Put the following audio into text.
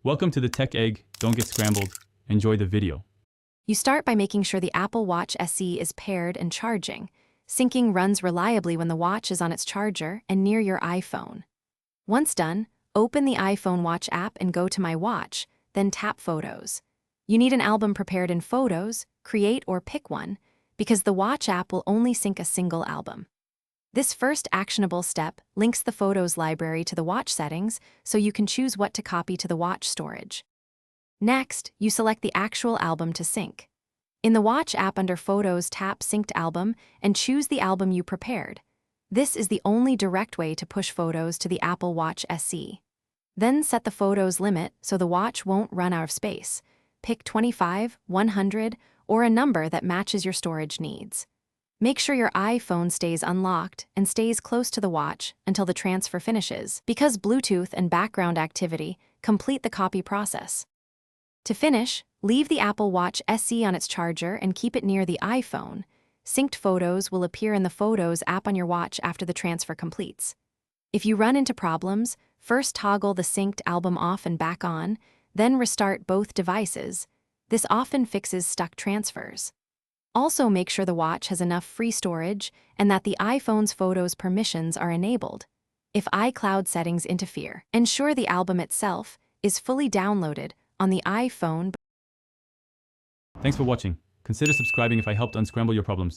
Welcome to the Tech Egg. Don't get scrambled. Enjoy the video. You start by making sure the Apple Watch SE is paired and charging. Syncing runs reliably when the watch is on its charger and near your iPhone. Once done, open the iPhone Watch app and go to My Watch, then tap Photos. You need an album prepared in Photos, create or pick one, because the Watch app will only sync a single album. This first actionable step links the Photos library to the watch settings so you can choose what to copy to the watch storage. Next, you select the actual album to sync. In the Watch app under Photos, tap Synced Album and choose the album you prepared. This is the only direct way to push photos to the Apple Watch SE. Then set the Photos limit so the watch won't run out of space. Pick 25, 100, or a number that matches your storage needs. Make sure your iPhone stays unlocked and stays close to the watch until the transfer finishes, because Bluetooth and background activity complete the copy process. To finish, leave the Apple Watch SE on its charger and keep it near the iPhone. Synced photos will appear in the Photos app on your watch after the transfer completes. If you run into problems, first toggle the synced album off and back on, then restart both devices. This often fixes stuck transfers. Also, make sure the watch has enough free storage and that the iPhone's Photos permissions are enabled. If iCloud settings interfere, ensure the album itself is fully downloaded on the iPhone. Thanks for watching. Consider subscribing if I helped unscramble your problems.